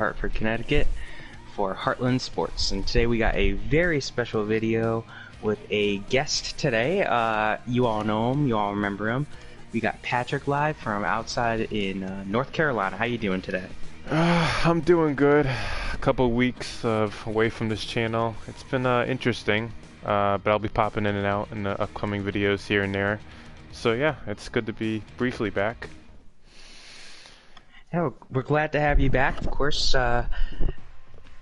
Hartford, Connecticut for Heartland Sports. And today we got a very special video with a guest today. You all know him, you all remember him. We got Patrick live from outside in North Carolina. How you doing today? I'm doing good. A couple of weeks away from this channel. It's been interesting, but I'll be popping in and out in the upcoming videos here and there. So yeah, it's good to be briefly back. Yeah, we're glad to have you back. Of course,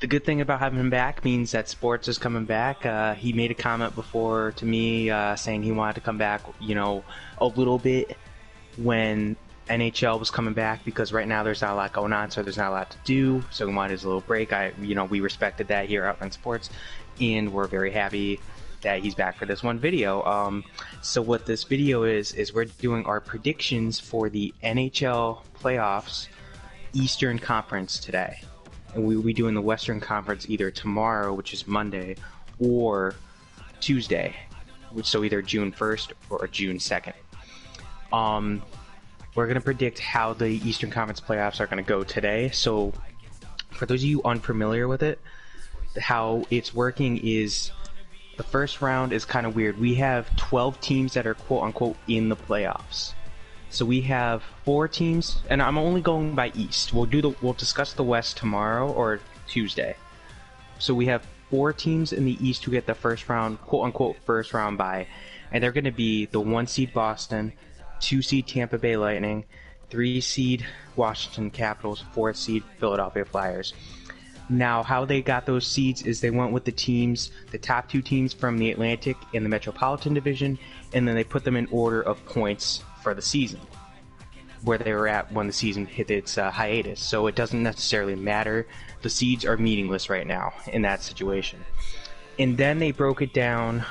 the good thing about having him back means that sports is coming back. He made a comment before to me saying he wanted to come back, you know, a little bit when NHL was coming back, because right now there's not a lot going on, so there's not a lot to do. So we wanted a little break. We respected that here at Heartland Sports, and we're very happy that he's back for this one video. So what this video is we're doing our predictions for the NHL playoffs Eastern Conference today. And we'll be doing the Western Conference either tomorrow, which is Monday, or Tuesday, so either June 1st or June 2nd. We're going to predict how the Eastern Conference playoffs are going to go today. So for those of you unfamiliar with it, how it's working is the first round is kind of weird. We have 12 teams that are quote-unquote in the playoffs. So we have 4 teams, and I'm only going by East. We'll discuss the West tomorrow or Tuesday. So we have 4 teams in the East who get the first round, quote-unquote first round bye, and they're going to be the 1 seed Boston, 2 seed Tampa Bay Lightning, 3 seed Washington Capitals, 4th seed Philadelphia Flyers. Now, how they got those seeds is they went with the top 2 teams from the Atlantic and the Metropolitan Division, and then they put them in order of points for the season, where they were at when the season hit its hiatus. So it doesn't necessarily matter. The seeds are meaningless right now in that situation. And then they broke it down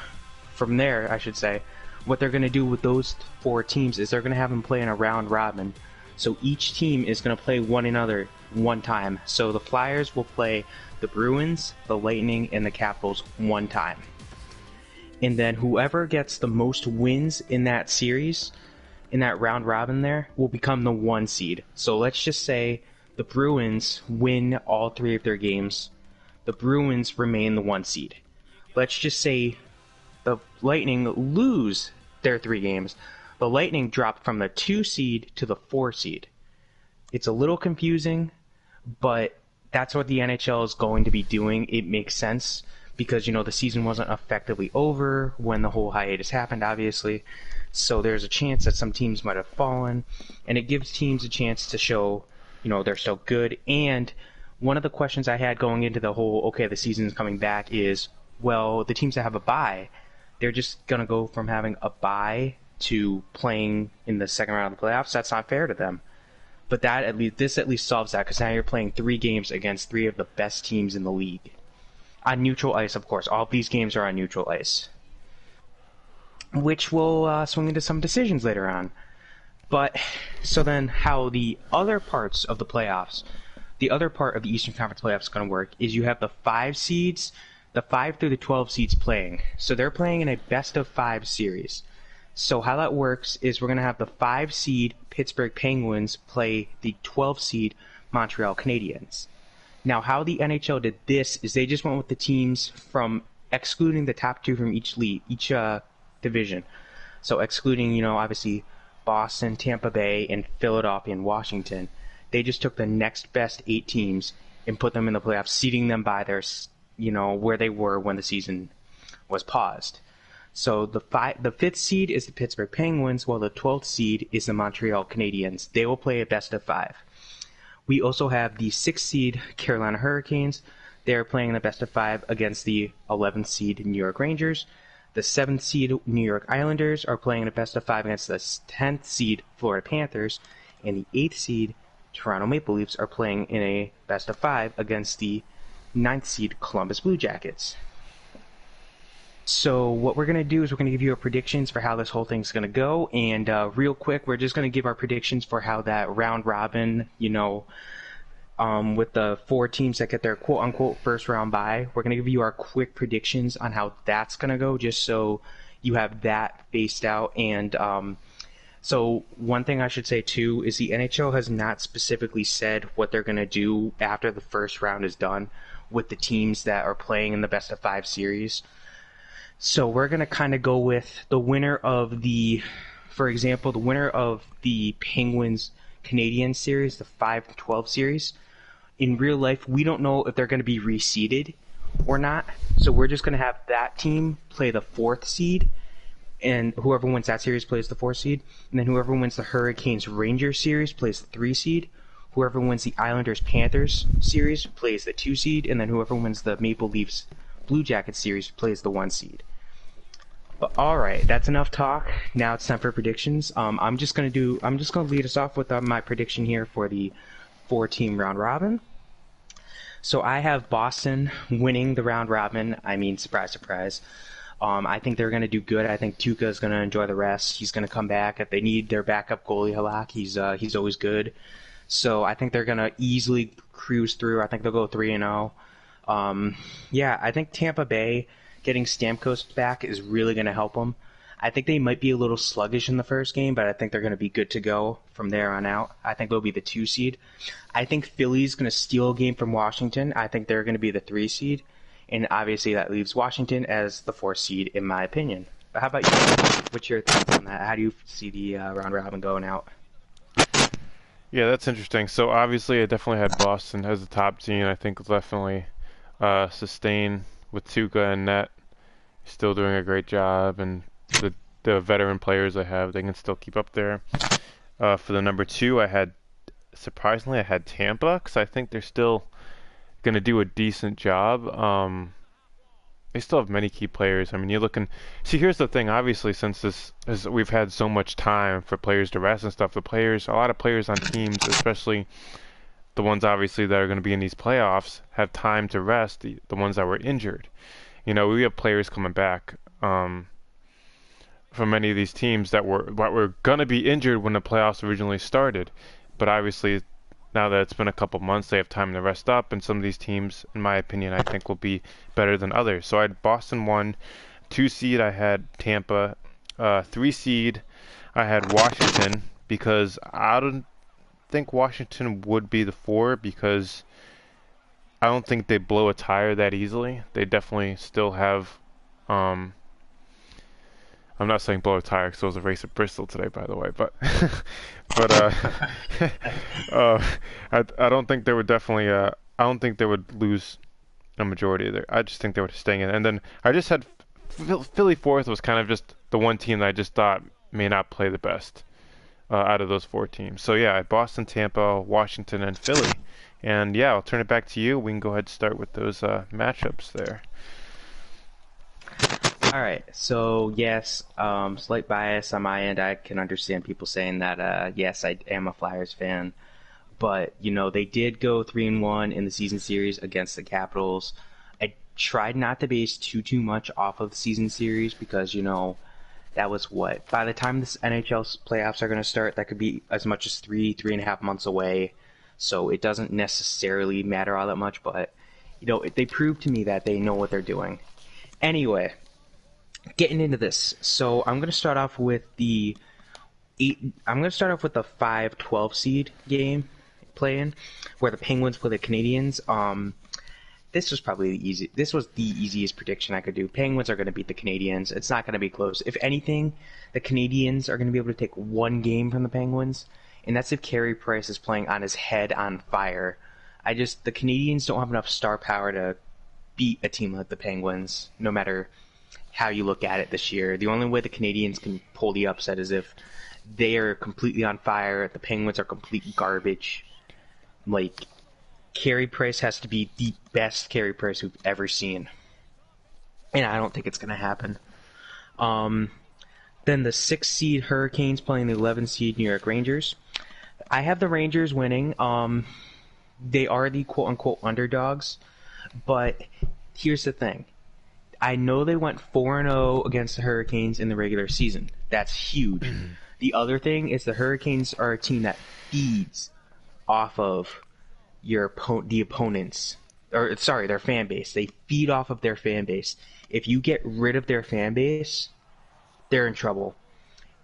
from there, I should say. What they're going to do with those 4 teams is they're going to have them play in a round robin. So each team is going to play one another one time. So the Flyers will play the Bruins, the Lightning, and the Capitals one time. And then whoever gets the most wins in that series, in that round robin there, will become the 1 seed. So let's just say the Bruins win all 3 of their games. The Bruins remain the 1 seed. Let's just say the Lightning lose their 3 games. The Lightning dropped from the 2 seed to the 4 seed. It's a little confusing, but that's what the NHL is going to be doing. It makes sense because, you know, the season wasn't effectively over when the whole hiatus happened, obviously. So there's a chance that some teams might have fallen, and it gives teams a chance to show, you know, they're still good. And one of the questions I had going into the whole, okay, the season's coming back is, well, the teams that have a bye, they're just going to go from having a bye to playing in the second round of the playoffs. That's not fair to them. But this at least solves that, because now you're playing 3 games against 3 of the best teams in the league. On neutral ice, of course. All of these games are on neutral ice, which will swing into some decisions later on. But, so then how the other parts of the playoffs, the other part of the Eastern Conference playoffs is going to work is you have the 5 seeds, the 5 through the 12 seeds playing. So they're playing in a best-of-5 series. So how that works is we're going to have the 5 seed Pittsburgh Penguins play the 12 seed Montreal Canadiens. Now, how the NHL did this is they just went with the teams from excluding the top 2 from each league, each division. So excluding, you know, obviously Boston, Tampa Bay, and Philadelphia and Washington. They just took the next best 8 teams and put them in the playoffs, seeding them by their, you know, where they were when the season was paused. So the 5th seed is the Pittsburgh Penguins, while the 12th seed is the Montreal Canadiens. They will play a best-of-5. We also have the 6th seed Carolina Hurricanes. They are playing the best-of-5 against the 11th seed New York Rangers. The 7th seed New York Islanders are playing a best-of-5 against the 10th seed Florida Panthers. And the 8th seed Toronto Maple Leafs are playing in a best-of-5 against the 9th seed Columbus Blue Jackets. So what we're going to do is we're going to give you our predictions for how this whole thing's going to go. And real quick, we're just going to give our predictions for how that round robin, you know, with the 4 teams that get their quote-unquote first round bye. We're going to give you our quick predictions on how that's going to go, just so you have that based out. And So one thing I should say too is the NHL has not specifically said what they're going to do after the first round is done with the teams that are playing in the best of 5 series. So we're going to kind of go with the winner of for example, the winner of the Penguins Canadiens series, the 5-12 series. In real life, we don't know if they're going to be reseeded or not. So we're just going to have that team play the 4th seed, and whoever wins that series plays the 4th seed. And then whoever wins the Hurricanes Rangers series plays the 3 seed. Whoever wins the Islanders Panthers series plays the 2 seed, and then whoever wins the Maple Leafs Blue Jackets series plays the 1 seed. But all right, that's enough talk. Now it's time for predictions. I'm just gonna lead us off with my prediction here for the 4-team round robin. So I have Boston winning the round robin. I mean, surprise, surprise. I think they're gonna do good. I think Tuukka's gonna enjoy the rest. He's gonna come back if they need their backup goalie Halak. He's always good. So I think they're gonna easily cruise through. I think they'll go 3-0. Yeah, I think Tampa Bay getting Stamkos back is really going to help them. I think they might be a little sluggish in the first game, but I think they're going to be good to go from there on out. I think they'll be the 2 seed. I think Philly's going to steal a game from Washington. I think they're going to be the 3 seed. And obviously that leaves Washington as the 4 seed, in my opinion. But how about you? What's your thoughts on that? How do you see the round robin going out? Yeah, that's interesting. So obviously I definitely had Boston as the top team. I think will definitely sustain with Tuukka and net. Still doing a great job, and the veteran players I have, they can still keep up there. For the number 2, surprisingly I had Tampa, because I think they're still going to do a decent job. They still have many key players. I mean, see, here's the thing. Obviously, since we've had so much time for players to rest and stuff, a lot of players on teams, especially the ones obviously that are going to be in these playoffs, have time to rest. The ones that were injured. You know, we have players coming back from many of these teams that were going to be injured when the playoffs originally started. But obviously, now that it's been a couple months, they have time to rest up. And some of these teams, in my opinion, I think will be better than others. So I had Boston 1, 2 seed, I had Tampa. 3 seed, I had Washington, because I don't think Washington would be the 4, because I don't think they blow a tire that easily. They definitely still have. I'm not saying blow a tire because it was a race at Bristol today, by the way. But I don't think they would definitely. I don't think they would lose a majority of their. I just think they would stay in. And then I just had Philly 4th was kind of just the one team that I just thought may not play the best out of those 4 teams. So yeah, I had Boston, Tampa, Washington, and Philly. And yeah, I'll turn it back to you. We can go ahead and start with those matchups there. All right. So yes, slight bias on my end. I can understand people saying that. Yes, I am a Flyers fan, but you know they did go 3-1 in the season series against the Capitals. I tried not to base too much off of the season series because you know that was what by the time this NHL playoffs are going to start, that could be as much as 3.5 months away. So it doesn't necessarily matter all that much, but you know they proved to me that they know what they're doing. Anyway, getting into this, so I'm going to start off with the 5-12 seed game play-in, where the Penguins play the Canadiens. This was the easiest prediction I could do. Penguins are going to beat the Canadiens. It's not going to be close. If anything, the Canadiens are going to be able to take one game from the Penguins. And that's if Carey Price is playing on his head on fire. The Canadiens don't have enough star power to beat a team like the Penguins, no matter how you look at it this year. The only way the Canadiens can pull the upset is if they are completely on fire, the Penguins are complete garbage. Like, Carey Price has to be the best Carey Price we've ever seen. And I don't think it's going to happen. Then the 6th seed Hurricanes playing the 11th seed New York Rangers. I have the Rangers winning. They are the quote-unquote underdogs. But here's the thing. I know they went 4-0 against the Hurricanes in the regular season. That's huge. The other thing is the Hurricanes are a team that feeds off of their fan base. They feed off of their fan base. If you get rid of their fan base, they're in trouble.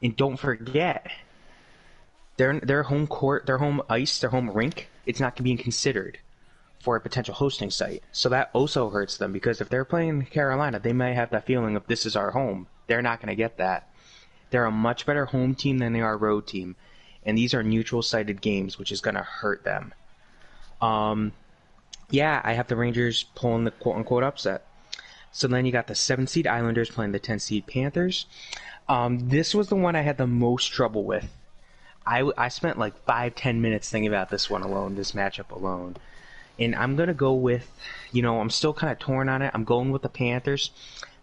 And don't forget, their home court, their home ice, their home rink, it's not being considered for a potential hosting site. So that also hurts them because if they're playing in Carolina, they might have that feeling of this is our home. They're not going to get that. They're a much better home team than they are a road team. And these are neutral-sided games, which is going to hurt them. Yeah, I have the Rangers pulling the quote-unquote upset. So then you got the 7-seed Islanders playing the 10-seed Panthers. This was the one I had the most trouble with. I spent like 5-10 minutes thinking about this one alone, this matchup alone. And I'm going to go with, I'm still kind of torn on it. I'm going with the Panthers.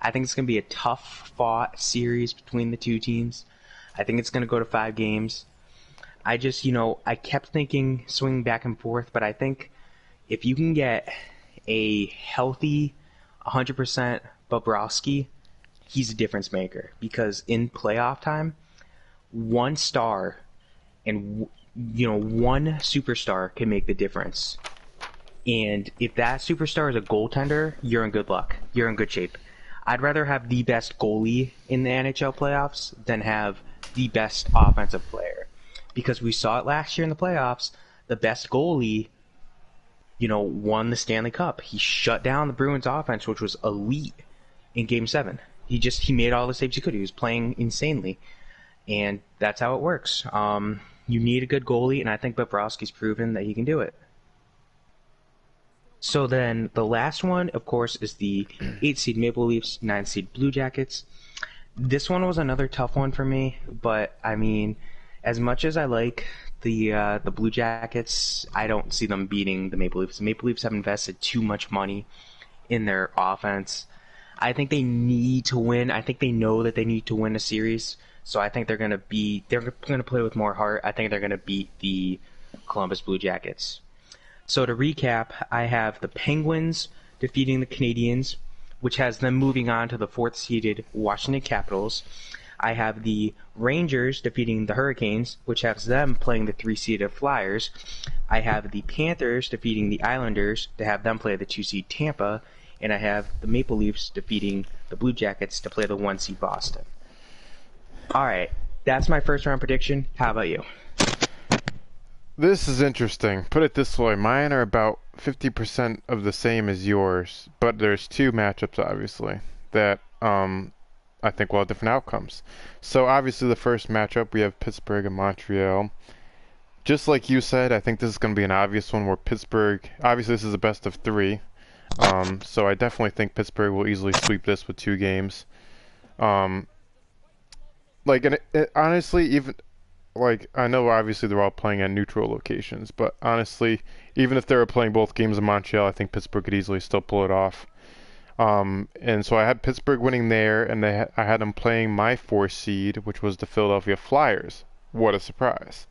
I think it's going to be a tough-fought series between the two teams. I think it's going to go to 5 games. I just, I kept thinking, swinging back and forth, but I think if you can get a healthy 100% Bobrovsky, he's a difference maker. Because in playoff time, one star and, one superstar can make the difference. And if that superstar is a goaltender, you're in good luck. You're in good shape. I'd rather have the best goalie in the NHL playoffs than have the best offensive player. Because we saw it last year in the playoffs, the best goalie, won the Stanley Cup. He shut down the Bruins offense, which was elite in Game 7. He made all the saves he could. He was playing insanely. And that's how it works. You need a good goalie, and I think Bobrovsky's proven that he can do it. So then the last one, of course, is the 8-seed Maple Leafs, 9-seed Blue Jackets. This one was another tough one for me, but, as much as I like the Blue Jackets, I don't see them beating the Maple Leafs. The Maple Leafs have invested too much money in their offense. I think they need to win. I think they know that they need to win a series, so I think they're going to play with more heart. I think they're going to beat the Columbus Blue Jackets. So to recap, I have the Penguins defeating the Canadiens, which has them moving on to the 4th-seeded Washington Capitals. I have the Rangers defeating the Hurricanes, which has them playing the 3-seeded Flyers. I have the Panthers defeating the Islanders to have them play the 2-seed Tampa. And I have the Maple Leafs defeating the Blue Jackets to play the 1-seed Boston. All right, that's my first-round prediction. How about you? This is interesting. Put it this way, mine are about 50% of the same as yours, but there's 2 matchups, obviously, that I think will have different outcomes. So obviously the first matchup, we have Pittsburgh and Montreal. Just like you said, I think this is going to be an obvious one where Pittsburgh, obviously this is a best of 3, so I definitely think Pittsburgh will easily sweep this with 2 games. Honestly, even... I know obviously they're all playing at neutral locations, but honestly, even if they were playing both games in Montreal, I think Pittsburgh could easily still pull it off. And so I had Pittsburgh winning there, and I had them playing my 4th seed, which was the Philadelphia Flyers. What a surprise.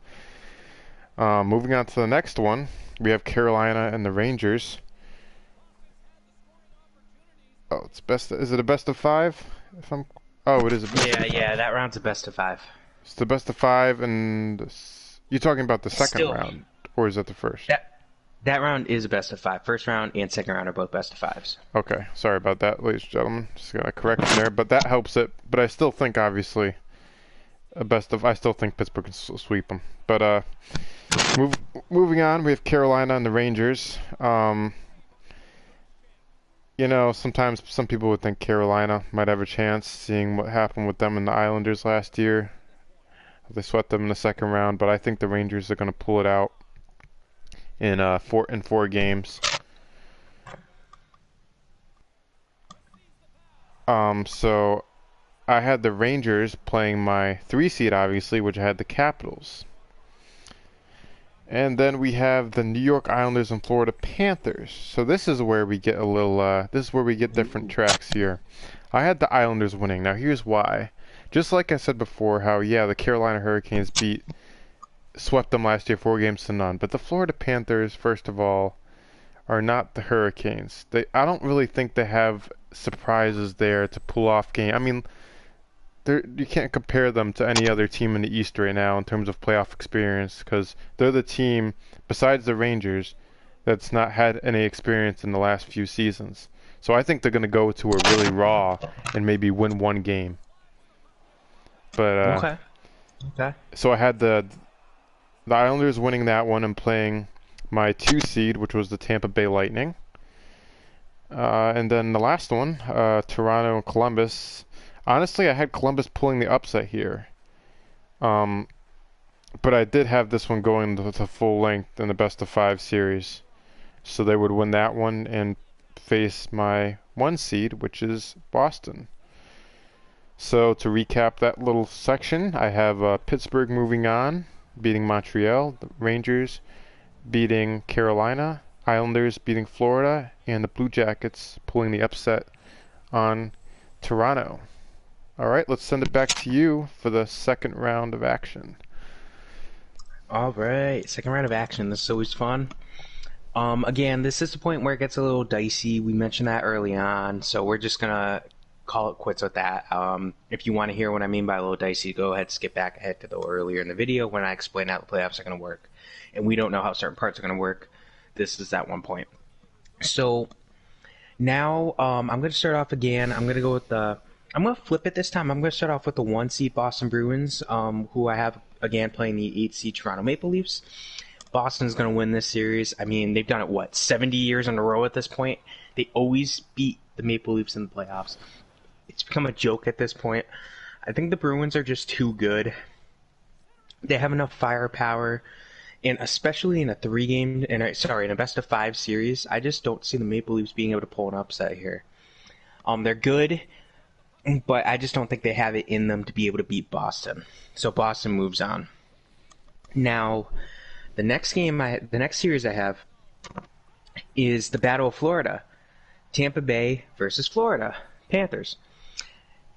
Moving on to the next one, we have Carolina and the Rangers. Oh, is it a best of 5? It is a best of 5. Yeah, that round's a best of 5. It's the best of 5, and you're talking about the second round, or is that the first? That round is a best of 5. First round and second round are both best of 5s. Okay, sorry about that, ladies and gentlemen. Just gonna correct you there, but that helps it. But I still think, obviously, I still think Pittsburgh can sweep them. But moving on, we have Carolina and the Rangers. Sometimes some people would think Carolina might have a chance, seeing what happened with them and the Islanders last year. They swept them in the second round, but I think the Rangers are going to pull it out in 4 games. So I had the Rangers playing my 3-seed, obviously, which I had the Capitals. And then we have the New York Islanders and Florida Panthers. So this is where we get different tracks here. I had the Islanders winning. Now here's why. Just like I said before, how, the Carolina Hurricanes swept them last year 4 games to none. But the Florida Panthers, first of all, are not the Hurricanes. I don't really think they have surprises there to pull off game. You can't compare them to any other team in the East right now in terms of playoff experience, because they're the team, besides the Rangers, that's not had any experience in the last few seasons. So I think they're going to go to a really raw and maybe win 1 game. But okay. So I had the the Islanders winning that one and playing my 2 seed, which was the Tampa Bay Lightning. And then the last one, Toronto and Columbus. Honestly, I had Columbus pulling the upset here. But I did have this one going to full length in the best of 5 series. So they would win that one and face my 1 seed, which is Boston. So to recap that little section, I have Pittsburgh moving on, beating Montreal, the Rangers beating Carolina, Islanders beating Florida, and the Blue Jackets pulling the upset on Toronto. Alright, let's send it back to you for the second round of action. Alright, second round of action. This is always fun. Again, this is the point where it gets a little dicey. We mentioned that early on, so we're just gonna call it quits with that. If you want to hear what I mean by a little dicey, go ahead, skip back ahead to the earlier in the video when I explain how the playoffs are going to work. And we don't know how certain parts are going to work. This is that one point. So now I'm going to start off again. I'm going to go with I'm going to flip it this time. I'm going to start off with the 1 seed Boston Bruins, who I have again playing the 8 seed Toronto Maple Leafs. Boston's going to win this series. I mean, they've done it, 70 years in a row at this point? They always beat the Maple Leafs in the playoffs. It's become a joke at this point. I think the Bruins are just too good. They have enough firepower, and especially in a in a best of 5 series, I just don't see the Maple Leafs being able to pull an upset here. They're good, but I just don't think they have it in them to be able to beat Boston. So Boston moves on. Now, the next series I have is the Battle of Florida. Tampa Bay versus Florida Panthers.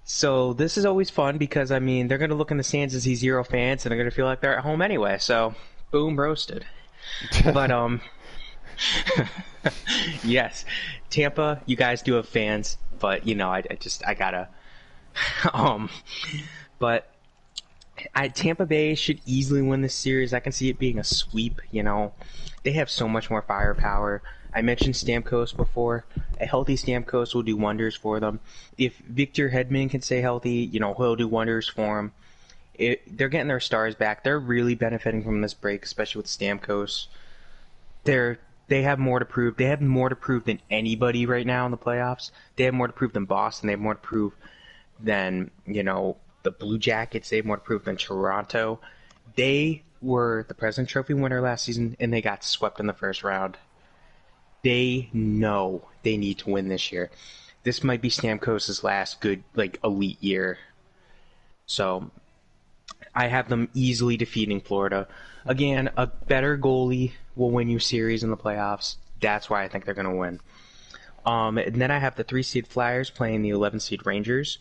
So this is always fun because, I mean, they're going to look in the stands and see 0 fans, and they're going to feel like they're at home anyway. So, boom, roasted. But, yes, Tampa, you guys do have fans, but, you know, I gotta, but Tampa Bay should easily win this series. I can see it being a sweep, you know. They have so much more firepower. I mentioned Stamkos before. A healthy Stamkos will do wonders for them. If Victor Hedman can stay healthy, you know, he'll do wonders for them. They're getting their stars back. They're really benefiting from this break, especially with Stamkos. They have more to prove. They have more to prove than anybody right now in the playoffs. They have more to prove than Boston. They have more to prove than, you know, the Blue Jackets. They have more to prove than Toronto. They were the President's Trophy winner last season, and they got swept in the first round. They know they need to win this year. This might be Stamkos' last good, elite year. So, I have them easily defeating Florida. Again, a better goalie will win you series in the playoffs. That's why I think they're going to win. And then I have the 3 seed Flyers playing the 11 seed Rangers.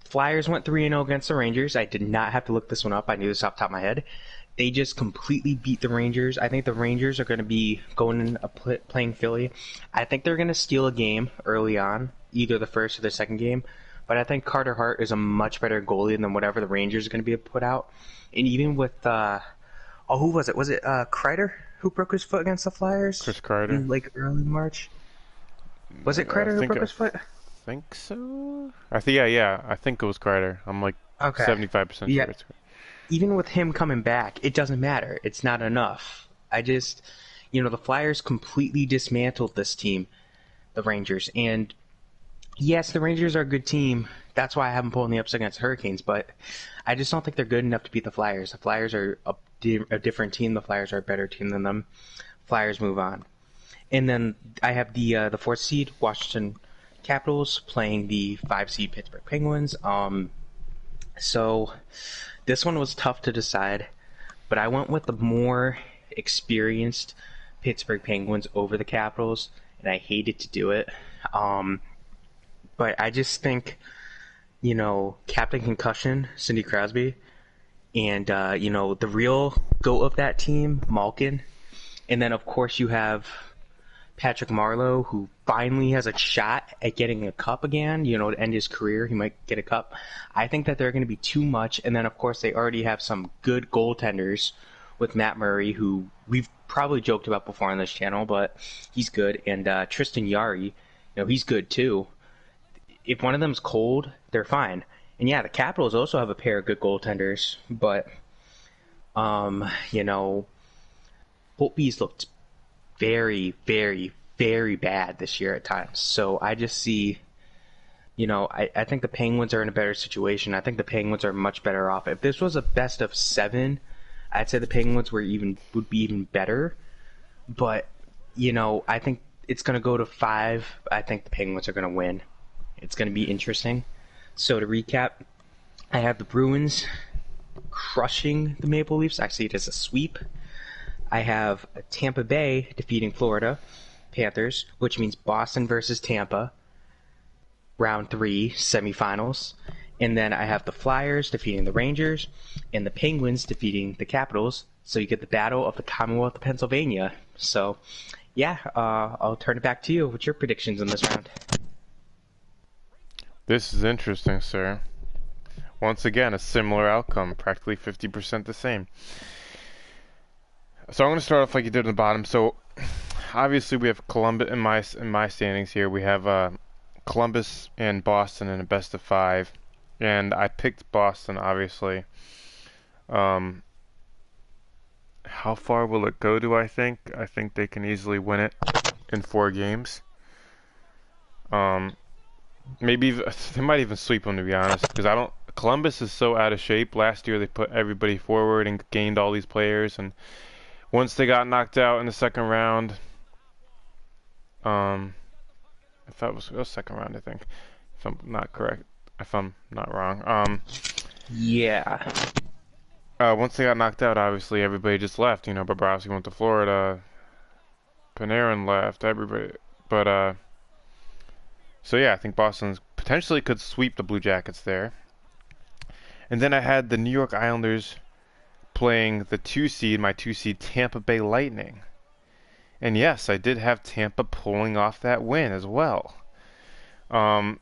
Flyers went 3-0 against the Rangers. I did not have to look this one up. I knew this off the top of my head. They just completely beat the Rangers. I think the Rangers are going to be going in playing Philly. I think they're going to steal a game early on, either the first or the second game. But I think Carter Hart is a much better goalie than whatever the Rangers are going to be able to put out. And even with, who was it? Was it Kreider who broke his foot against the Flyers? Chris Kreider. In, early March? Was it Kreider who broke his foot? I think so. I think it was Kreider. I'm 75% sure it's Kreider. Even with him coming back, it doesn't matter. It's not enough. The Flyers completely dismantled this team, the Rangers. And yes, the Rangers are a good team. That's why I haven't pulled the upset against the Hurricanes. But I just don't think they're good enough to beat the Flyers. The Flyers are a different team. The Flyers are a better team than them. Flyers move on. And then I have the 4th seed Washington Capitals playing the 5 seed Pittsburgh Penguins. So this one was tough to decide, but I went with the more experienced Pittsburgh Penguins over the Capitals, and I hated to do it. But I just think, Captain Concussion, Cindy Crosby, and, the real GOAT of that team, Malkin. And then, of course, you have Patrick Marleau, who finally has a shot at getting a cup again, to end his career. He might get a cup. I think that they're going to be too much. And then, of course, they already have some good goaltenders with Matt Murray, who we've probably joked about before on this channel, but he's good. And Tristan Jarry, he's good too. If one of them's cold, they're fine. And yeah, the Capitals also have a pair of good goaltenders, but You know, Hope Bees looked very, very, very bad this year at times. So I just see, I think the Penguins are in a better situation. I think the Penguins are much better off. If this was a best of 7, I'd say the Penguins would be even better. But, I think it's going to go to 5. I think the Penguins are going to win. It's going to be interesting. So to recap, I have the Bruins crushing the Maple Leafs. I see it as a sweep. I have Tampa Bay defeating Florida Panthers, which means Boston versus Tampa, round 3 semifinals. And then I have the Flyers defeating the Rangers and the Penguins defeating the Capitals. So you get the battle of the Commonwealth of Pennsylvania. So, yeah, I'll turn it back to you. What's your predictions in this round? This is interesting, sir. Once again, a similar outcome, practically 50% the same. So I'm going to start off like you did in the bottom. So obviously we have Columbus in my standings here. We have Columbus and Boston in a best of 5, and I picked Boston. Obviously, how far will it go? Do I think? I think they can easily win it in 4 games. Maybe they might even sweep them, to be honest, because Columbus is so out of shape. Last year they put everybody forward and gained all these players, and once they got knocked out in the second round, if that was second round, I think, if I'm not correct, if I'm not wrong. Yeah. Once they got knocked out, obviously everybody just left. Bobrovsky went to Florida, Panarin left, everybody. But so yeah, I think Boston potentially could sweep the Blue Jackets there. And then I had the New York Islanders playing the 2 seed, my 2 seed Tampa Bay Lightning. And yes, I did have Tampa pulling off that win as well. That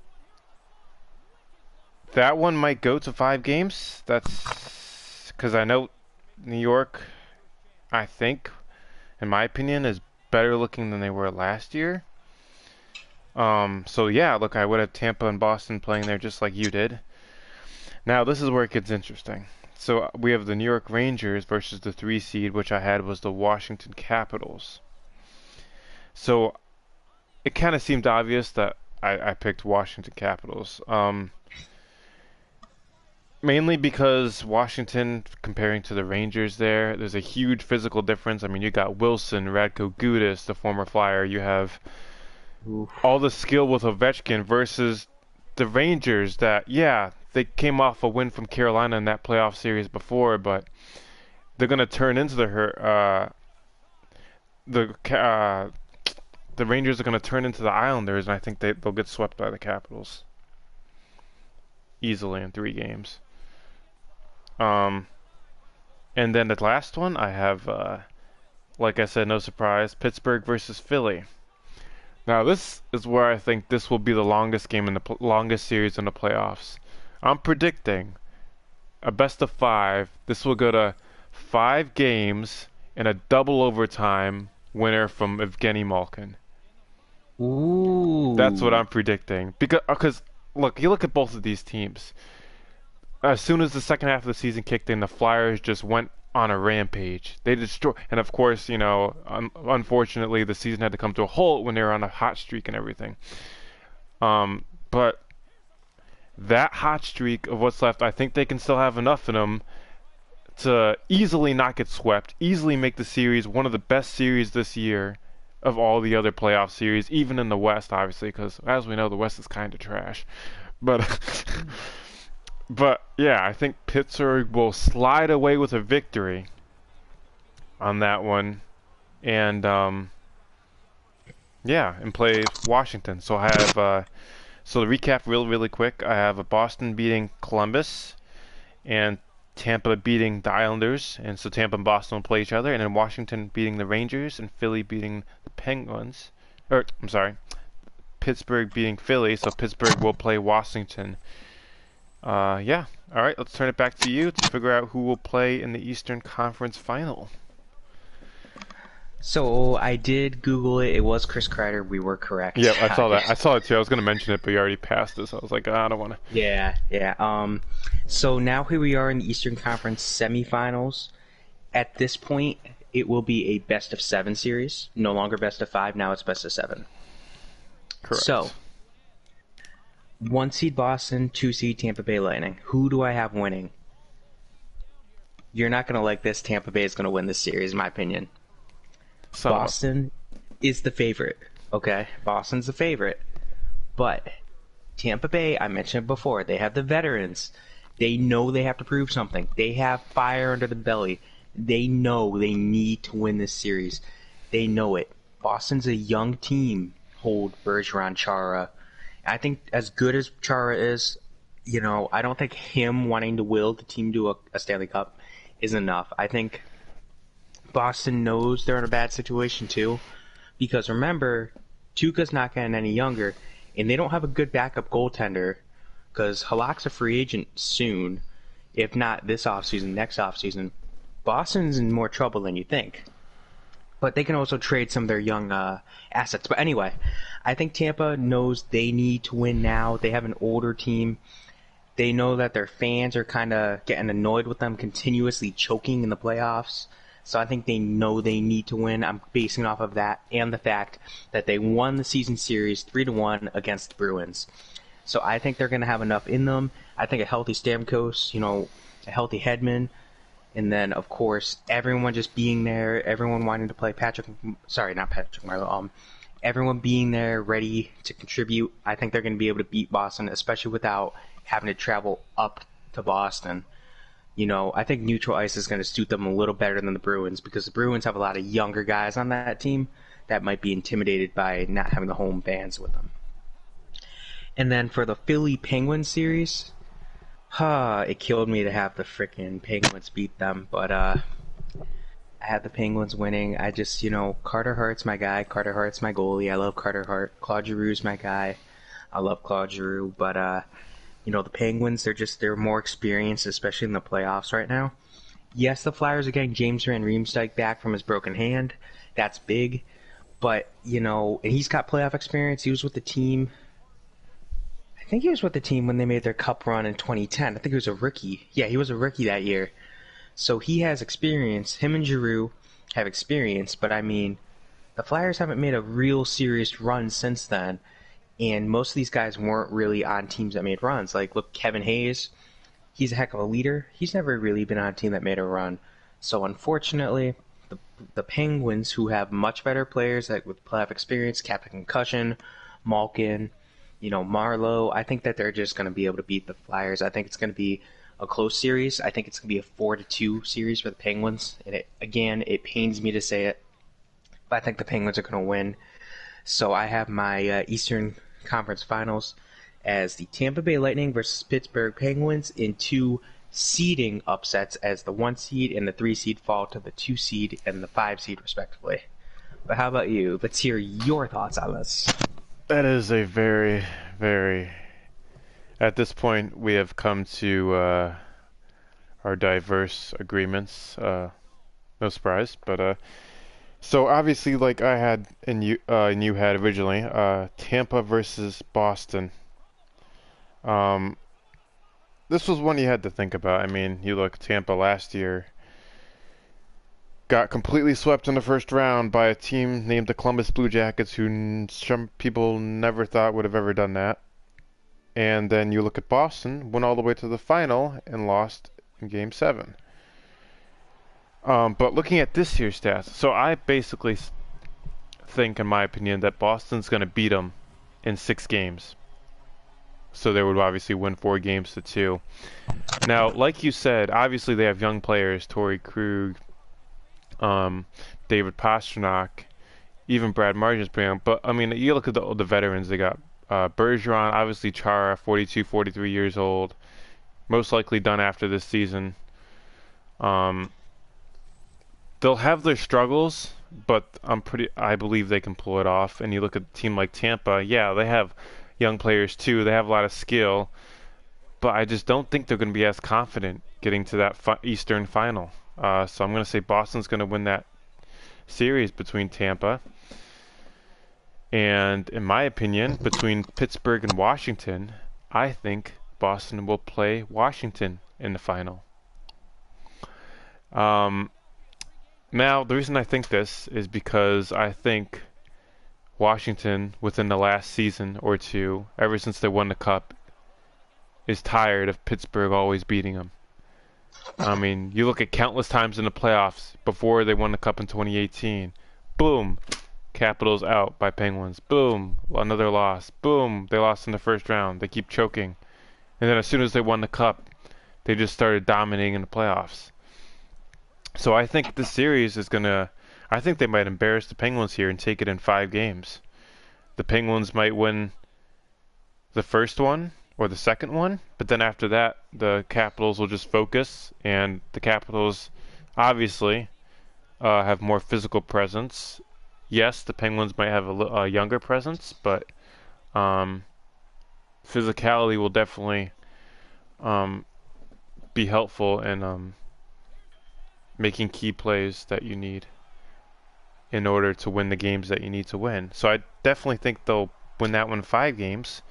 one might go to 5 games. That's because I know New York, I think, in my opinion, is better looking than they were last year. So yeah, look, I would have Tampa and Boston playing there just like you did. Now this is where it gets interesting. So we have the New York Rangers versus the 3 seed, which I had was the Washington Capitals. So it kind of seemed obvious that I picked Washington Capitals. Mainly because Washington, comparing to the Rangers there's a huge physical difference. I mean, you got Wilson, Radko Gudas, the former Flyer. You have all the skill with Ovechkin versus the Rangers that, yeah, they came off a win from Carolina in that playoff series before, but they're going to turn into the Rangers are going to turn into the Islanders, and I think they'll get swept by the Capitals easily in 3 games. And then the last one, I have, like I said, no surprise, Pittsburgh versus Philly. Now this is where I think this will be the longest game in the longest series in the playoffs. I'm predicting a best of 5. This will go to 5 games and a double overtime winner from Evgeny Malkin. Ooh. That's what I'm predicting. Because look, you look at both of these teams. As soon as the second half of the season kicked in, the Flyers just went on a rampage. They destroyed, and of course, unfortunately, the season had to come to a halt when they were on a hot streak and everything. But that hot streak of what's left, I think they can still have enough in them to easily not get swept, easily make the series one of the best series this year of all the other playoff series, even in the West, obviously, because as we know, the West is kind of trash. But but yeah, I think Pittsburgh will slide away with a victory on that one, and yeah, and play Washington. So I have so to recap really quick, I have Boston beating Columbus and Tampa beating the Islanders, and so Tampa and Boston will play each other, and then Washington beating the Rangers and Philly beating the Penguins. I'm sorry, Pittsburgh beating Philly, so Pittsburgh will play Washington. Yeah. All right, let's turn it back to you to figure out who will play in the Eastern Conference Final. So I did Google it. It was Chris Kreider. We were correct. Yeah, I saw that. I saw it too. I was going to mention it, but you already passed it, so I was like, I don't want to. Yeah. So now here we are in the Eastern Conference semifinals, at this point, it will be a best of 7 series. No longer best of 5. Now it's best of 7. Correct. So, 1 seed Boston, 2 seed Tampa Bay Lightning. Who do I have winning? You're not going to like this. Tampa Bay is going to win this series, in my opinion. Boston is the favorite. Okay? Boston's the favorite. But Tampa Bay, I mentioned before, they have the veterans. They know they have to prove something. They have fire under the belly. They know they need to win this series. They know it. Boston's a young team. Hold Bergeron, Chara. I think as good as Chara is, I don't think him wanting to will the team to a Stanley Cup is enough. I think Boston knows they're in a bad situation too. Because remember, Tuukka's not getting any younger, and they don't have a good backup goaltender because Halak's a free agent soon. If not this offseason, next offseason. Boston's in more trouble than you think. But they can also trade some of their young assets. But anyway, I think Tampa knows they need to win now. They have an older team. They know that their fans are kind of getting annoyed with them continuously choking in the playoffs. So I think they know they need to win. I'm basing it off of that and the fact that they won the season series 3-1 against the Bruins. So I think they're going to have enough in them. I think a healthy Stamkos, a healthy Hedman, and then, of course, everyone just being there, everyone wanting to play everyone being there, ready to contribute. I think they're going to be able to beat Boston, especially without having to travel up to Boston. I think neutral ice is going to suit them a little better than the Bruins because the Bruins have a lot of younger guys on that team that might be intimidated by not having the home fans with them. And then for the Philly Penguins series, it killed me to have the frickin' Penguins beat them, but I had the Penguins winning. I just, Carter Hart's my guy. Carter Hart's my goalie. I love Carter Hart. Claude Giroux's my guy. I love Claude Giroux, but the Penguins, they're more experienced, especially in the playoffs right now. Yes, the Flyers are getting James Van Riemsdyk back from his broken hand. That's big, but and he's got playoff experience. He was with the team. I think he was with the team when they made their cup run in 2010. I think he was a rookie. Yeah, he was a rookie that year. So he has experience. Him and Giroux have experience, but the Flyers haven't made a real serious run since then. And most of these guys weren't really on teams that made runs. Like, look, Kevin Hayes, he's a heck of a leader. He's never really been on a team that made a run. So unfortunately, the Penguins, who have much better players with playoff experience, Captain Concussion, Malkin, Marlowe, I think that they're just going to be able to beat the Flyers. I think it's going to be a close series. I think it's going to be a 4-2 series for the Penguins. And it pains me to say it, but I think the Penguins are going to win. So I have my Eastern Conference Finals as the Tampa Bay Lightning versus Pittsburgh Penguins in 2 seeding upsets as the 1 seed and the 3 seed fall to the 2 seed and the 5 seed respectively. But how about you? Let's hear your thoughts on this. That is a very, very... At this point, we have come to our diverse agreements. No surprise, but... So obviously, like I had and you had originally, Tampa versus Boston. This was one you had to think about. You look, Tampa last year got completely swept in the first round by a team named the Columbus Blue Jackets, who some people never thought would have ever done that. And then you look at Boston, went all the way to the final and lost in Game 7. But looking at this year's stats, so I basically think, in my opinion, that Boston's going to beat them in 6 games. So they would obviously win 4 games to 2. Now, like you said, obviously they have young players, Torrey Krug, David Pastrnak, even Brad Martin's pretty young. But, you look at the veterans, they got Bergeron, obviously Chara, 42, 43 years old, most likely done after this season. They'll have their struggles, but I believe they can pull it off. And you look at a team like Tampa, yeah, they have young players too. They have a lot of skill, but I just don't think they're going to be as confident getting to that Eastern final. So I'm going to say Boston's going to win that series between Tampa. And in my opinion, between Pittsburgh and Washington, I think Boston will play Washington in the final. Now, the reason I think this is because I think Washington, within the last season or two, ever since they won the Cup, is tired of Pittsburgh always beating them. I mean, you look at countless times in the playoffs before they won the Cup in 2018. Boom, Capitals out by Penguins. Boom, another loss. Boom, they lost in the first round. They keep choking. And then as soon as they won the Cup, they just started dominating in the playoffs. So I think this series is going to... I think they might embarrass the Penguins here and take it in 5 games. The Penguins might win the first one or the second one, but then after that, the Capitals will just focus, and the Capitals obviously have more physical presence. Yes, the Penguins might have a younger presence, but physicality will definitely be helpful in making key plays that you need in order to win the games that you need to win. So I definitely think they'll win that one 5 games,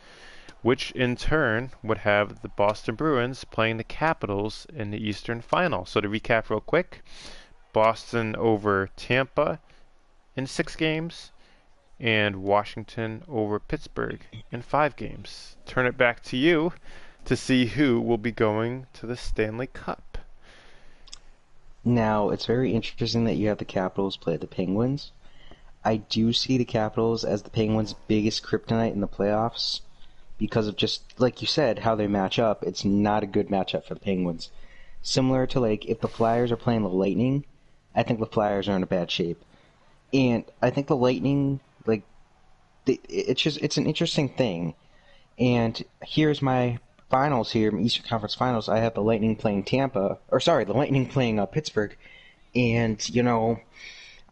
which in turn would have the Boston Bruins playing the Capitals in the Eastern Final. So to recap real quick, Boston over Tampa in 6 games, and Washington over Pittsburgh in 5 games. Turn it back to you to see who will be going to the Stanley Cup. Now, it's very interesting that you have the Capitals play the Penguins. I do see the Capitals as the Penguins' biggest kryptonite in the playoffs because of just, like you said, how they match up. It's not a good matchup for the Penguins. Similar to, like, if the Flyers are playing the Lightning, I think the Flyers are in a bad shape. And I think the Lightning, like, it's an interesting thing. And here's my finals here, Eastern Conference Finals. I have the Lightning playing the Lightning playing Pittsburgh. And,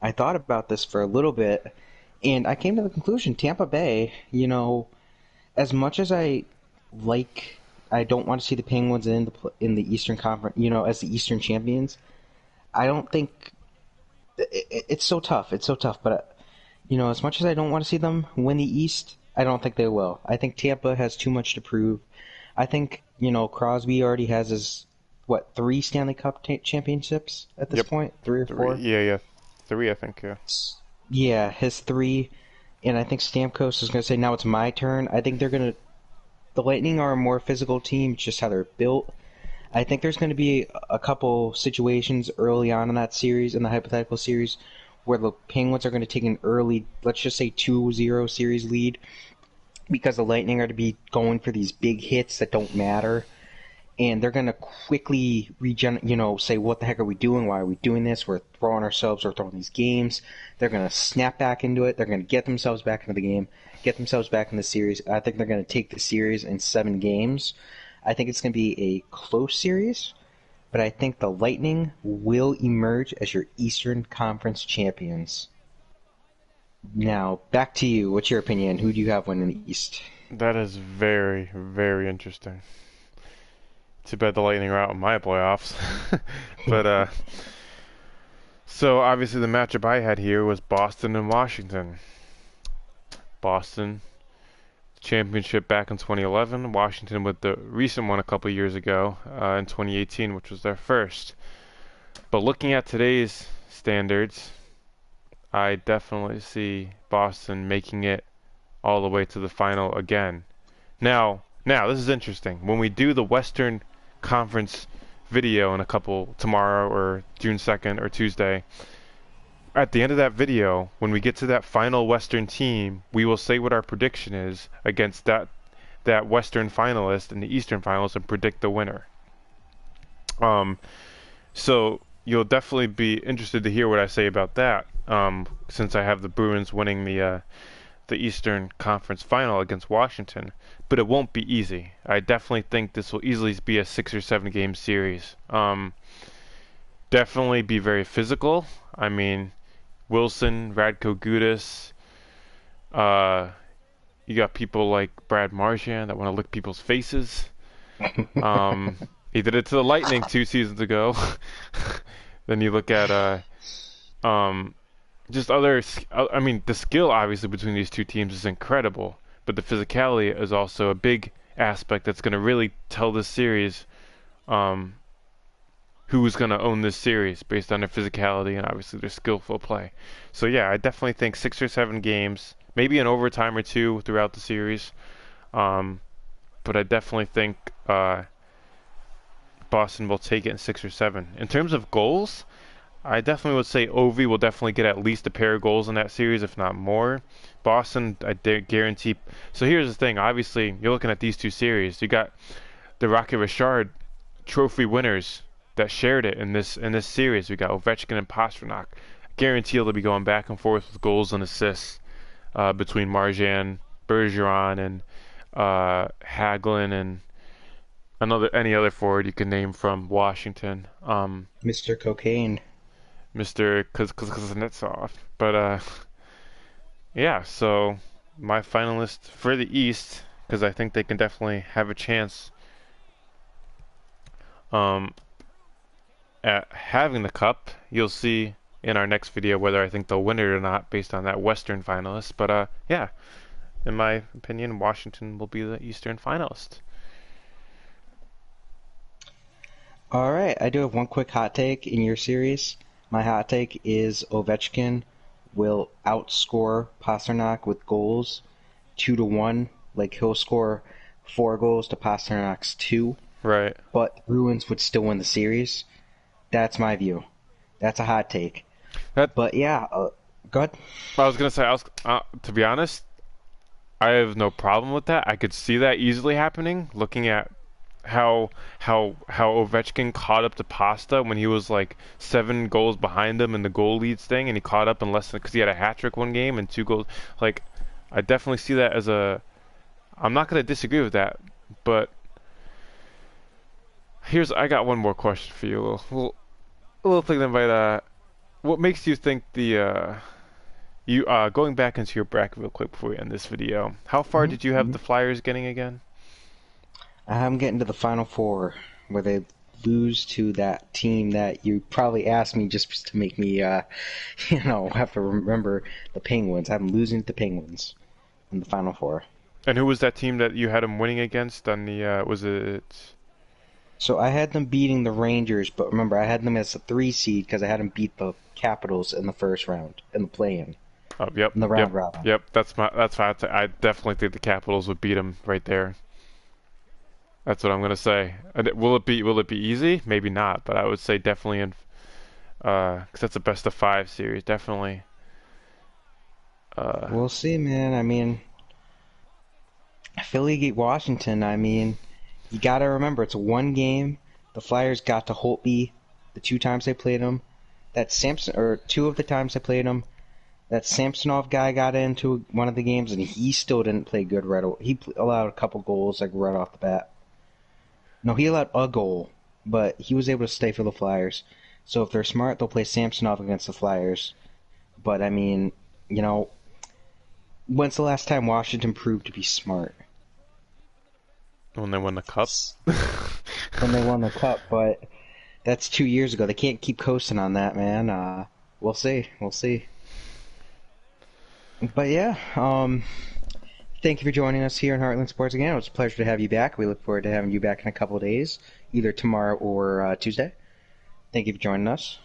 I thought about this for a little bit, and I came to the conclusion, Tampa Bay, as much as I don't want to see the Penguins in the Eastern Conference, as the Eastern champions. I don't think it's so tough. It's so tough, but as much as I don't want to see them win the East, I don't think they will. I think Tampa has too much to prove. I think Crosby already has his 3 Stanley Cup championships at this point, 3 or 4. Yeah, 3 I think. Yeah. Yeah, his 3. And I think Stamkos is going to say, now it's my turn. I think the Lightning are a more physical team, just how they're built. I think there's going to be a couple situations early on in that series, in the hypothetical series, where the Penguins are going to take an early, let's just say 2-0 series lead, because the Lightning are to be going for these big hits that don't matter. And they're going to quickly say, what the heck are we doing? Why are we doing this? We're throwing these games. They're going to snap back into it. They're going to get themselves back into the game, get themselves back in the series. I think they're going to take the series in 7 games. I think it's going to be a close series, but I think the Lightning will emerge as your Eastern Conference champions. Now, back to you. What's your opinion? Who do you have winning the East? That is very, very interesting. Too bad the Lightning are out in my playoffs. But, so obviously the matchup I had here was Boston and Washington. Boston, championship back in 2011. Washington with the recent one a couple years ago in 2018, which was their first. But looking at today's standards, I definitely see Boston making it all the way to the final again. Now this is interesting. When we do the Western Conference video in tomorrow or June 2nd or Tuesday, at the end of that video, when we get to that final Western team, we will say what our prediction is against that Western finalist and the Eastern finalist and predict the winner. So you'll definitely be interested to hear what I say about that, since I have the Bruins winning the Eastern Conference Final against Washington. But it won't be easy. I definitely think this will easily be a 6 or 7 game series. Definitely be very physical. I mean, Wilson, Radko Gudas, you got people like Brad Marchand that want to lick people's faces. He did it to the Lightning 2 seasons ago. Then you look at just other. I mean, the skill obviously between these two teams is incredible, but the physicality is also a big aspect that's going to really tell this series who's going to own this series based on their physicality and obviously their skillful play. So yeah, I definitely think 6 or 7 games, maybe an overtime or two throughout the series. But I definitely think Boston will take it in 6 or 7. In terms of goals, I definitely would say Ovi will definitely get at least a pair of goals in that series, if not more. Boston, I guarantee. So here's the thing. Obviously, you're looking at these two series. You got the Rocket Richard Trophy winners that shared it in this series. We got Ovechkin and Pastrnak. Guarantee they'll be going back and forth with goals and assists between Marjan, Bergeron, and Hagelin, and any other forward you can name from Washington. Mr. Cocaine. Mr. Kuznetsov. But yeah, so my finalist for the East, because I think they can definitely have a chance at having the cup. You'll see in our next video whether I think they'll win it or not based on that Western finalist. But yeah, in my opinion, Washington will be the Eastern finalist. All right, I do have one quick hot take in your series. My hot take is Ovechkin will outscore Pastrnak with goals 2-1. Like, he'll score 4 goals to Pasternak's 2. Right. But the Bruins would still win the series. That's my view. That's a hot take. But yeah, go ahead. I was gonna say, to be honest, I have no problem with that. I could see that easily happening. Looking at how Ovechkin caught up to Pasta when he was like 7 goals behind him in the goal leads thing, and he caught up in less than, because he had a hat trick one game and 2 goals. Like, I definitely see that as a. I'm not gonna disagree with that, but I got one more question for you. A little thing that might. What makes you think going back into your bracket real quick before we end this video? How far did you have the Flyers getting again? I'm getting to the Final Four, where they lose to that team that you probably asked me just to make me, have to remember the Penguins. I'm losing to the Penguins in the Final Four. And who was that team that you had them winning against on the, was it? So I had them beating the Rangers, but remember, I had them as a 3 seed because I had them beat the Capitals in the first round, in the play-in. Oh, yep. In the round robin. Yep, that's why I definitely think the Capitals would beat them right there. That's what I'm gonna say. Will it be easy? Maybe not, but I would say definitely in, because that's a best of 5 series, definitely. We'll see, man. I mean, Philly beat Washington. I mean, you gotta remember it's 1 game. The Flyers got to Holtby the 2 times they played them. That 2 of the times they played them. That Samsonov guy got into one of the games, and he still didn't play good right away. He allowed a couple goals like right off the bat. No, he allowed a goal, but he was able to stay for the Flyers. So if they're smart, they'll play Samsonov against the Flyers. But, I mean, when's the last time Washington proved to be smart? When they won the Cup? When they won the Cup, but that's 2 years ago. They can't keep coasting on that, man. We'll see. We'll see. But, yeah, thank you for joining us here in Heartland Sports again. It was a pleasure to have you back. We look forward to having you back in a couple of days, either tomorrow or Tuesday. Thank you for joining us.